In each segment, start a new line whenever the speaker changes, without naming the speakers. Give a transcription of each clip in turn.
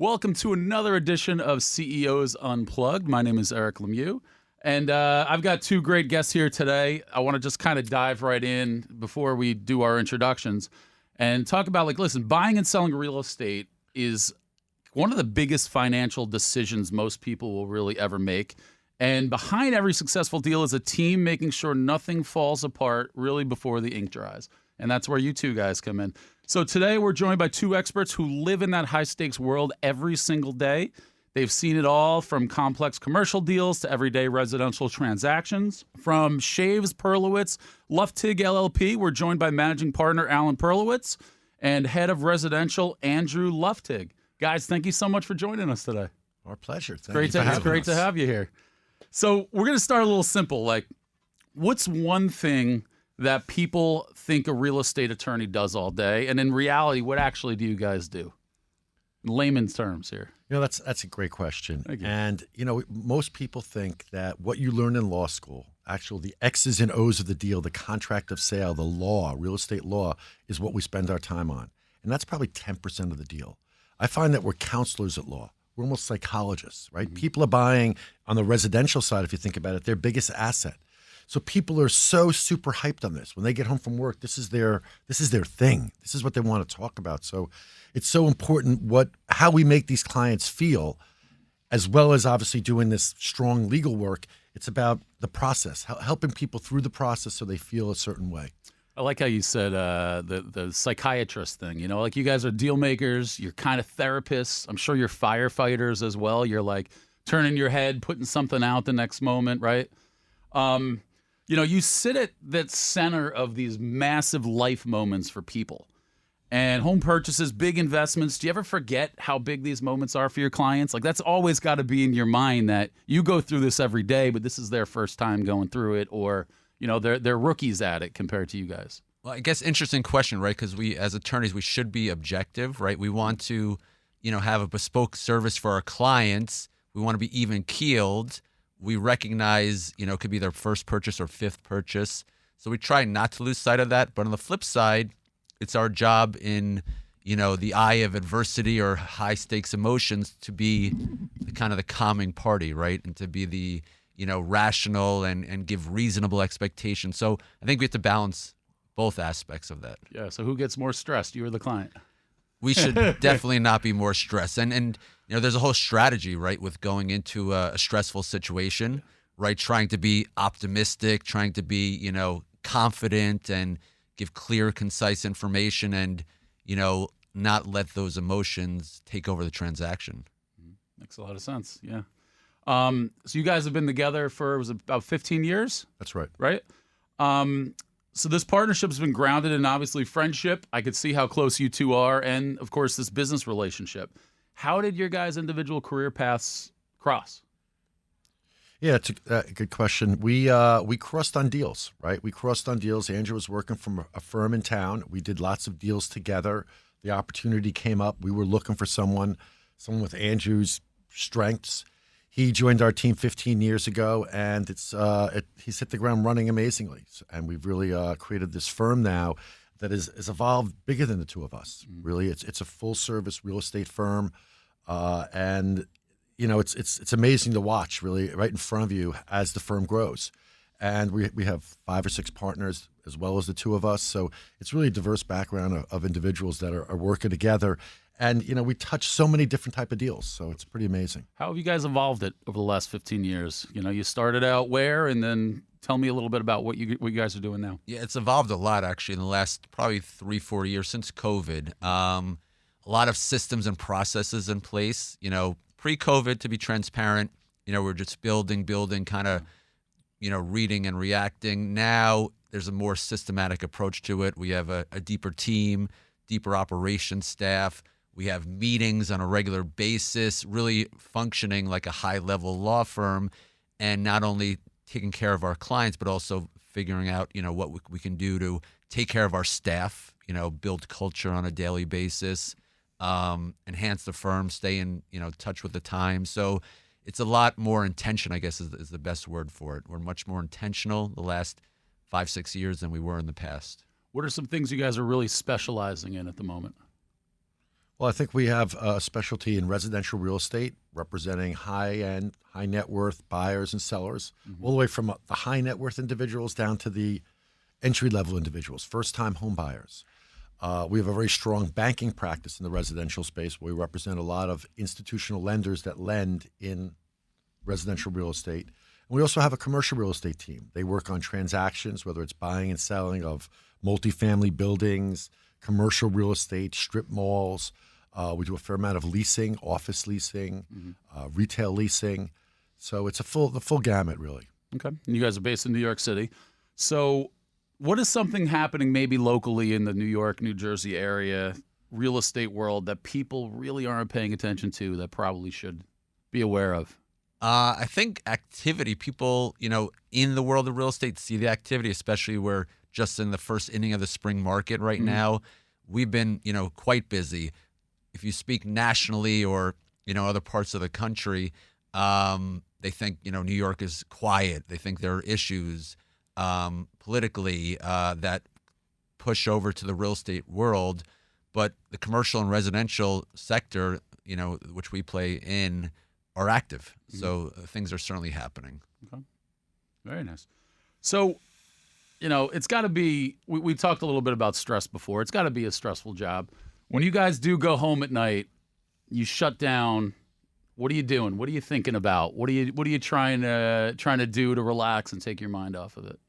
Welcome to another edition of CEOs Unplugged. My name is Eric Lemieux, and I've got two great guests here today. I want to just kind of dive right in before we do our introductions and talk about, listen, buying and selling real estate is one of the biggest financial decisions most people will really ever make. And behind every successful deal is a team making sure nothing falls apart really before the ink dries. And that's where you two guys come in. So today we're joined by two experts who live in that high-stakes world every single day. They've seen it all from complex commercial deals to everyday residential transactions. From Chaves Perlowitz Luftig LLP, we're joined by managing partner Alan Perlowitz and head of residential Andrew Luftig. Guys, thank you so much for joining us today.
Our pleasure.
It's great to have you here. So we're going to start a little simple. What's one thing that people think a real estate attorney does all day? And in reality, what actually do you guys do? In layman's terms here.
That's a great question.
Thank you.
And, most people think that what you learn in law school, actually the X's and O's of the deal, the contract of sale, the law, real estate law, is what we spend our time on. And that's probably 10% of the deal. I find that we're counselors at law. We're almost psychologists, right? Mm-hmm. People are buying, on the residential side, if you think about it, their biggest asset. So people are so super hyped on this. When they get home from work, this is their thing. This is what they want to talk about. So it's so important how we make these clients feel, as well as obviously doing this strong legal work. It's about the process, helping people through the process so they feel a certain way.
I like how you said the psychiatrist thing. You guys are deal makers. You're kind of therapists. I'm sure you're firefighters as well. You're turning your head, putting something out the next moment, right? You sit at that center of these massive life moments for people. And home purchases, big investments. Do you ever forget how big these moments are for your clients? That's always got to be in your mind that you go through this every day, but this is their first time going through it, or they're rookies at it compared to you guys.
Well, I guess interesting question, right? Because we, as attorneys, we should be objective, right? We want to, have a bespoke service for our clients. We want to be even keeled. We recognize, it could be their first purchase or fifth purchase. So we try not to lose sight of that. But on the flip side, it's our job in, the eye of adversity or high stakes emotions to be the calming party, right? And to be the, rational and give reasonable expectations. So I think we have to balance both aspects of that.
Yeah. So who gets more stressed, you or the client?
We should definitely not be more stressed. And there's a whole strategy, right, with going into a stressful situation, right? Trying to be optimistic, trying to be, confident and give clear, concise information and, not let those emotions take over the transaction.
Makes a lot of sense. Yeah. So you guys have been together for, was it about 15 years?
That's right.
Right? So this partnership's been grounded in obviously friendship. I could see how close you two are, and of course this business relationship. How did your guys' individual career paths cross?
Yeah, it's a good question. We crossed on deals, right? We crossed on deals. Andrew was working from a firm in town. We did lots of deals together. The opportunity came up. We were looking for someone with Andrew's strengths. He joined our team 15 years ago, and he's hit the ground running amazingly. And we've really created this firm now that has evolved bigger than the two of us. Mm-hmm. Really, it's a full-service real estate firm, and it's amazing to watch, really, right in front of you as the firm grows. And we have 5 or 6 partners as well as the two of us. So it's really a diverse background of individuals that are working together. And, we touch so many different type of deals. So it's pretty amazing.
How have you guys evolved it over the last 15 years? You started out where, and then tell me a little bit about what you guys are doing now.
Yeah, it's evolved a lot, actually, in the last probably 3-4 years since COVID. A lot of systems and processes in place. Pre-COVID, to be transparent, we're just building, kind of, reading and reacting. Now there's a more systematic approach to it. We have a deeper team, deeper operations staff. We have meetings on a regular basis, really functioning like a high-level law firm, and not only taking care of our clients, but also figuring out, what we can do to take care of our staff, build culture on a daily basis, enhance the firm, stay in, touch with the times. So it's a lot more intention, I guess, is the best word for it. We're much more intentional the last 5-6 years than we were in the past.
What are some things you guys are really specializing in at the moment?
Well, I think we have a specialty in residential real estate representing high-end, high net worth buyers and sellers, all the way from the high net worth individuals down to the entry-level individuals, first-time home buyers. We have a very strong banking practice in the residential space where we represent a lot of institutional lenders that lend in residential real estate. And we also have a commercial real estate team. They work on transactions, whether it's buying and selling of multifamily buildings, commercial real estate, strip malls. We do a fair amount of leasing, office leasing, retail leasing. So it's the full gamut, really.
Okay. And you guys are based in New York City. So what is something happening maybe locally in the New York, New Jersey area, real estate world that people really aren't paying attention to that probably should be aware of?
I think activity, people, in the world of real estate see the activity, especially we're just in the first inning of the spring market right now. We've been, quite busy. If you speak nationally or, other parts of the country, they think, New York is quiet. They think there are issues politically that push over to the real estate world. But the commercial and residential sector, which we play in, are active. So things are certainly happening.
Okay. Very nice. So, it's got to be, we talked a little bit about stress before. It's got to be a stressful job. When you guys do go home at night, you shut down. What are you doing? What are you thinking about? What are you trying to do to relax and take your mind off of it?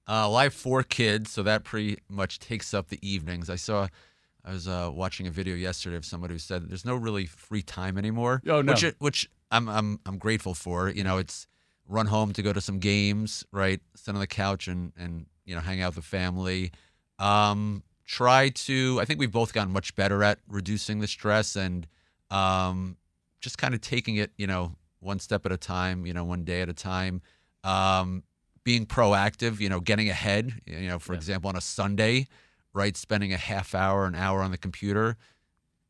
Well, I have 4 kids, so that pretty much takes up the evenings. I was watching a video yesterday of somebody who said there's no really free time anymore.
Oh, no.
Which I'm grateful for. It's run home to go to some games, right? Sit on the couch and hang out with the family. I think we've both gotten much better at reducing the stress and just kind of taking it, one step at a time, one day at a time. Being proactive, getting ahead, for example, on a Sunday, right? Spending a half hour, an hour on the computer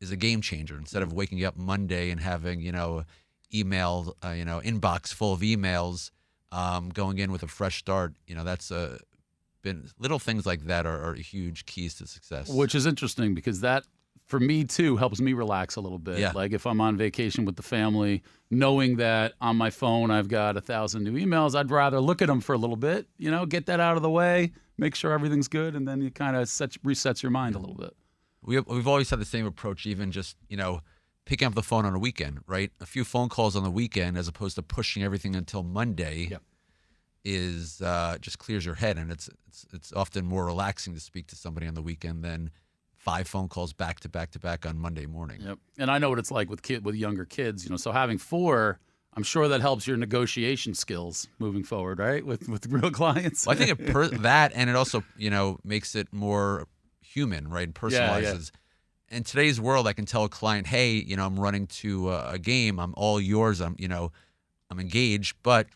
is a game changer. Instead of waking up Monday and having, email, inbox full of emails, going in with a fresh start, that's been little things like that are huge keys to success.
Which is interesting because that, for me too, helps me relax a little bit.
Yeah.
Like if I'm on vacation with the family, knowing that on my phone I've got 1,000 new emails, I'd rather look at them for a little bit, get that out of the way, make sure everything's good, and then you kind of resets your mind a little bit.
We've always had the same approach, even just, picking up the phone on a weekend, right? A few phone calls on the weekend as opposed to pushing everything until Monday is just clears your head. And it's often more relaxing to speak to somebody on the weekend than 5 phone calls back to back to back on Monday morning.
Yep. And I know what it's like with younger kids, so having 4, I'm sure that helps your negotiation skills moving forward, right? With real clients.
Well, I think that, and it also, makes it more human, right? Personalizes. Yeah. In today's world, I can tell a client, hey, I'm running to a game. I'm all yours. I'm engaged. But,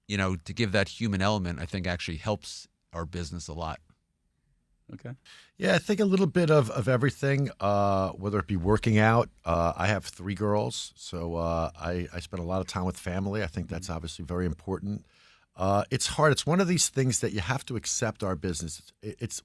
to give that human element, I think actually helps our business a lot.
Okay.
Yeah, I think a little bit of everything, whether it be working out. I have 3 girls, so I spend a lot of time with family. I think that's obviously very important. It's hard. It's one of these things that you have to accept our business.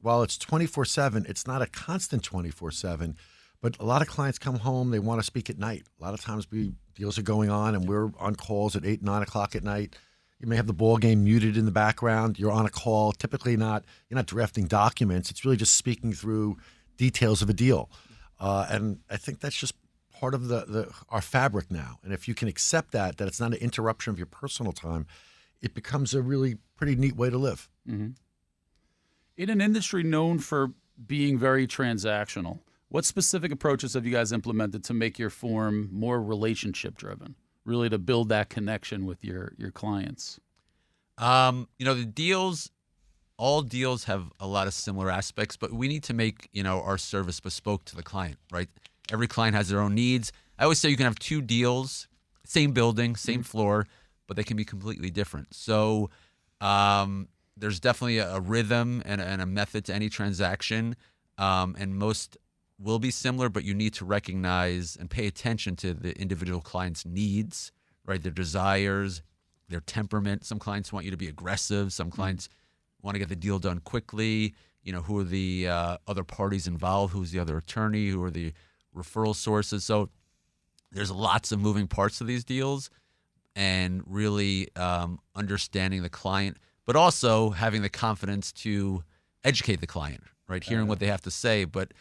While it's 24/7, it's not a constant 24/7, but a lot of clients come home, they want to speak at night. A lot of times deals are going on and we're on calls at 8, 9 o'clock at night. You may have the ball game muted in the background. You're on a call. Typically you're not drafting documents. It's really just speaking through details of a deal. And I think that's just part of our fabric now. And if you can accept that it's not an interruption of your personal time, it becomes a really pretty neat way to live.
Mm-hmm. In an industry known for being very transactional, what specific approaches have you guys implemented to make your firm more relationship driven? Really to build that connection with your clients?
The deals, all deals have a lot of similar aspects, but we need to make, our service bespoke to the client, right? Every client has their own needs. I always say you can have 2 deals, same building, same floor, but they can be completely different. So there's definitely a rhythm and a method to any transaction, and most will be similar, but you need to recognize and pay attention to the individual client's needs, right? Their desires, their temperament. Some clients want you to be aggressive. Some clients want to get the deal done quickly. Who are the other parties involved? Who's the other attorney? Who are the referral sources. So there's lots of moving parts to these deals, and really understanding the client, but also having the confidence to educate the client, right? Hearing what they have to say, but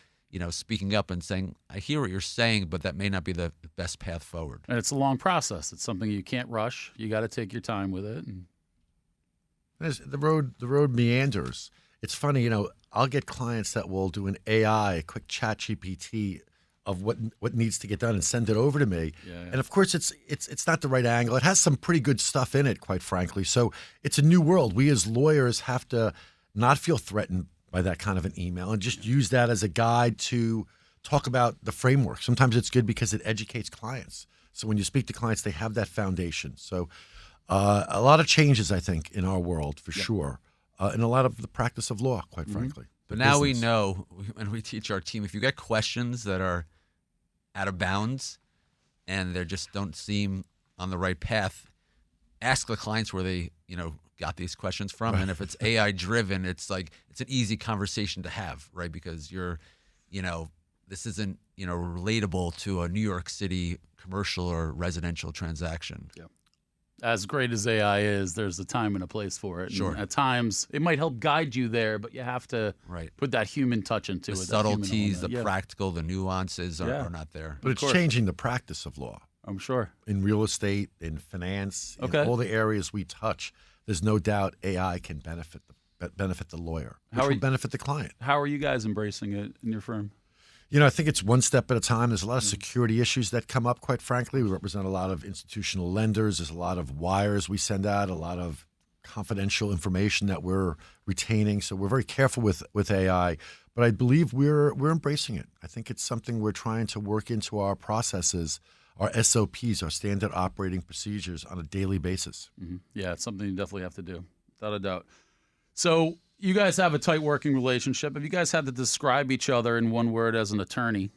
speaking up and saying, I hear what you're saying, but that may not be the best path forward.
And it's a long process. It's something you can't rush. You got to take your time with it. And
The road meanders. It's funny, I'll get clients that will do an AI, a quick chat GPT of what needs to get done and send it over to me.
Yeah.
And of course, it's not the right angle. It has some pretty good stuff in it, quite frankly. So it's a new world. We as lawyers have to not feel threatened by that kind of an email and just use that as a guide to talk about the framework. Sometimes it's good because it educates clients. So when you speak to clients, they have that foundation. So a lot of changes, I think, in our world for sure, and a lot of the practice of law, quite frankly.
But now we know, when we teach our team, if you get questions that are out of bounds and they just don't seem on the right path, ask the clients where they, got these questions from. Right. And if it's AI driven, it's like, it's an easy conversation to have, right? Because this isn't, relatable to a New York City commercial or residential transaction.
Yeah. As great as AI is, there's a time and a place for it.
Sure.
And at times, it might help guide you there, but you have to put that human touch into
the
it.
subtleties, the practical, the nuances are not there.
But it's changing the practice of law.
I'm sure.
In real estate, in finance, in all the areas we touch, there's no doubt AI can benefit the lawyer, which will benefit the client.
How are you guys embracing it in your firm?
I think it's one step at a time. There's a lot of security issues that come up, quite frankly. We represent a lot of institutional lenders. There's a lot of wires we send out, a lot of confidential information that we're retaining. So we're very careful with AI. But I believe we're embracing it. I think it's something we're trying to work into our processes, our SOPs, our standard operating procedures on a daily basis.
Mm-hmm. Yeah, it's something you definitely have to do, without a doubt. So you guys have a tight working relationship. If you guys had to describe each other in one word as an attorney,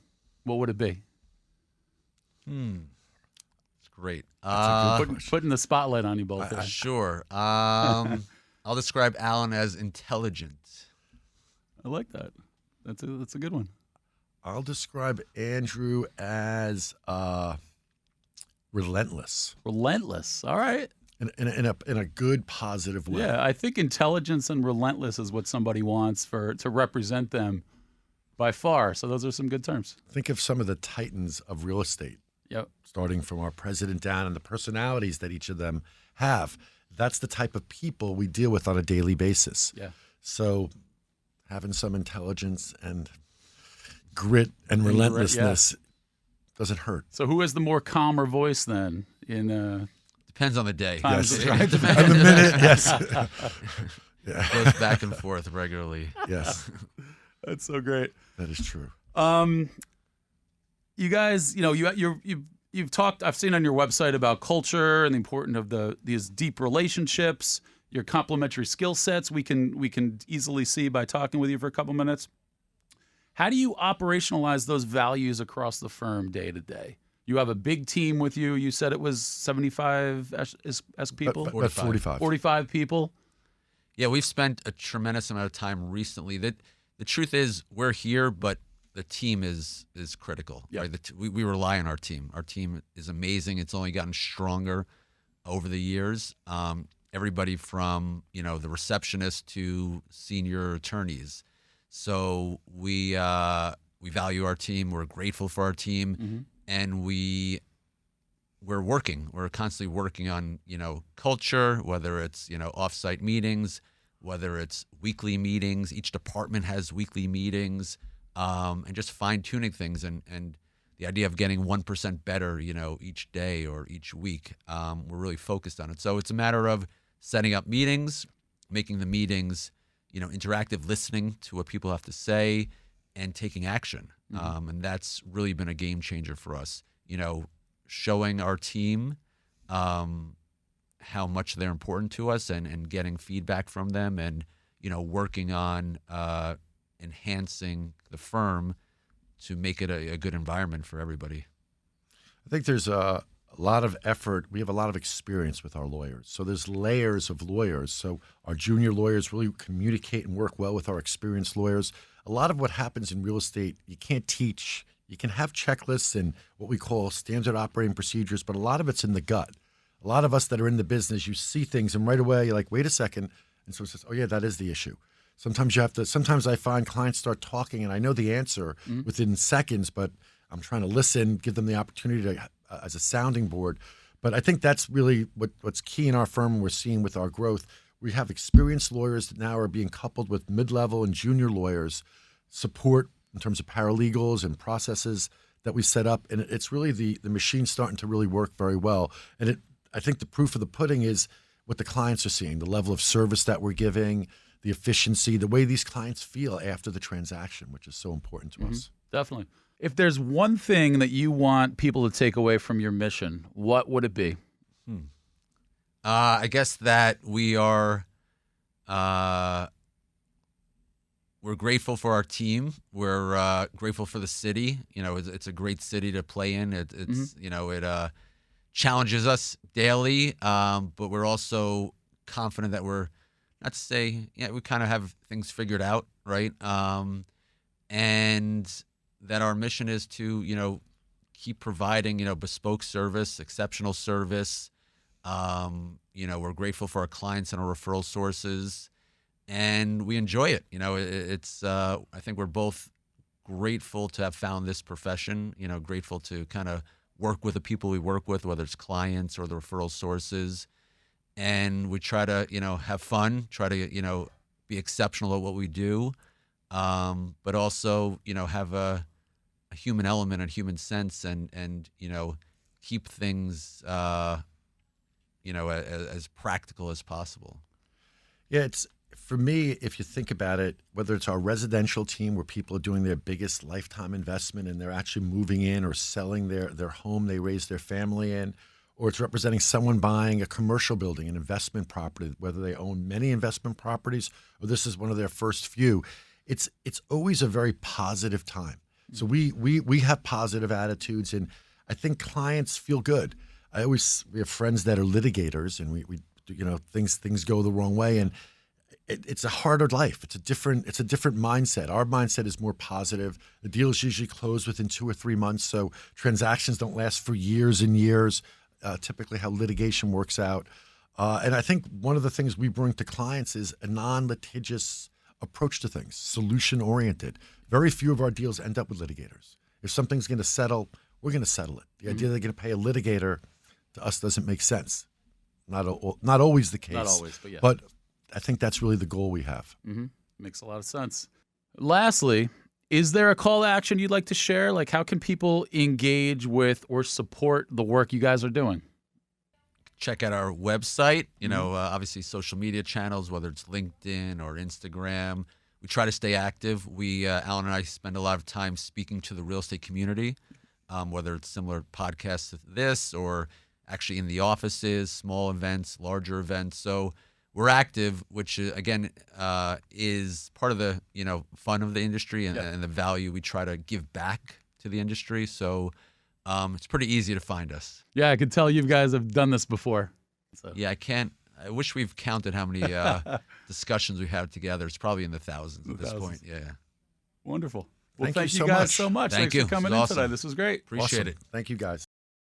what would it be?
It's great.
Putting the spotlight on you both.
Sure. I'll describe Alan as intelligent.
I like that. That's a good one.
I'll describe Andrew as relentless.
Relentless. All right.
In a good, positive way.
Yeah, I think intelligence and relentless is what somebody wants to represent them by far. So those are some good terms.
Think of some of the titans of real estate.
Yep.
Starting from our president down and the personalities that each of them have. That's the type of people we deal with on a daily basis.
Yeah.
So having some intelligence and grit and relentlessness doesn't hurt.
So who has the more calmer voice then?
Depends on the day.
Yes, right. And the minute, yes.
It goes back and forth regularly.
Yes.
That's so great.
That is true.
You guys, you've talked. I've seen on your website about culture and the importance of these deep relationships, your complementary skill sets. We can easily see by talking with you for a couple minutes. How do you operationalize those values across the firm day to day? You have a big team with you. You said it was 75 as people?
About 45.
45 people.
Yeah, we've spent a tremendous amount of time recently. The truth is we're here, but the team is critical.
Yep.
Right? We rely on our team. Our team is amazing. It's only gotten stronger over the years. Everybody from the receptionist to senior attorneys. So we value our team. We're grateful for our team.
Mm-hmm.
And we're constantly working on, culture, whether it's, offsite meetings, whether it's weekly meetings. Each department has weekly meetings, and just fine tuning things. And the idea of getting 1% better, each day or each week, we're really focused on it. So it's a matter of setting up meetings, making the meetings, interactive, listening to what people have to say, and taking action.
Mm-hmm.
And that's really been a game changer for us, showing our team how much they're important to us and getting feedback from them and, working on enhancing the firm to make it a good environment for everybody.
I think there's a lot of effort. We have a lot of experience with our lawyers. So there's layers of lawyers. So our junior lawyers really communicate and work well with our experienced lawyers. A lot of what happens in real estate, you can't teach, You can have checklists and what we call standard operating procedures, but a lot of it's in the gut. A lot of us that are in the business, you see things and right away you're like, wait a second. And so it says, oh yeah, that is the issue. Sometimes I find clients start talking and I know the answer within seconds, but I'm trying to listen, give them the opportunity to, as a sounding board. But I think that's really what's key in our firm and we're seeing with our growth. We have experienced lawyers that now are being coupled with mid-level and junior lawyers, support in terms of paralegals and processes that we set up. And it's really the machine starting to really work very well. And I think the proof of the pudding is what the clients are seeing, the level of service that we're giving, the efficiency, the way these clients feel after the transaction, which is so important to us.
Definitely. If there's one thing that you want people to take away from your mission, what would it be?
I guess that we are we're grateful for our team. We're grateful for the city. You know, it's a great city to play in. It's you know, it challenges us daily, but we're also confident that we're, not to say, we kind of have things figured out, right? And that our mission is to, you know, keep providing, you know, bespoke service, exceptional service. You know, we're grateful for our clients and our referral sources, and we enjoy it. You know, it's I think we're both grateful to have found this profession, you know, grateful to kind of work with the people we work with, whether it's clients or the referral sources. And we try to, you know, have fun, try to, you know, be exceptional at what we do, but also, you know, have a human element and human sense, and you know, keep things, you know, as practical as possible.
Yeah, it's for me, if you think about it, whether it's our residential team where people are doing their biggest lifetime investment and they're actually moving in or selling their home they raised their family in, or it's representing someone buying a commercial building, an investment property, whether they own many investment properties or this is one of their first few, it's always a very positive time. So we have positive attitudes, and I think clients feel good. We have friends that are litigators, and we you know, things go the wrong way, and it's a harder life. It's a different mindset. Our mindset is more positive. The deals usually close within 2 or 3 months, so transactions don't last for years and years. Typically, how litigation works out, and I think one of the things we bring to clients is a non-litigious approach to things, solution-oriented. Very few of our deals end up with litigators. If something's going to settle, we're going to settle it. The idea they're going to pay a litigator to us doesn't make sense. Not always the case.
Not always, but yeah.
But I think that's really the goal we have.
Makes a lot of sense. Lastly, is there a call to action you'd like to share? Like, how can people engage with or support the work you guys are doing?
Check out our website, you know, obviously social media channels, whether it's LinkedIn or Instagram. We try to stay active. Alan and I spend a lot of time speaking to the real estate community, whether it's similar podcasts to this or actually in the offices, small events, larger events. So we're active, which again is part of the, you know, fun of the industry and the value we try to give back to the industry. So it's pretty easy to find us.
Yeah, I could tell you guys have done this before. So.
Yeah, I wish we've counted how many discussions we had together. It's probably in the thousands at this point. Yeah.
Wonderful. Well,
Thank you
you guys
much.
so much.
Thank
Thanks
you.
for coming
This
in
was awesome.
today. This was great.
Appreciate
Awesome.
it.
Thank you, guys.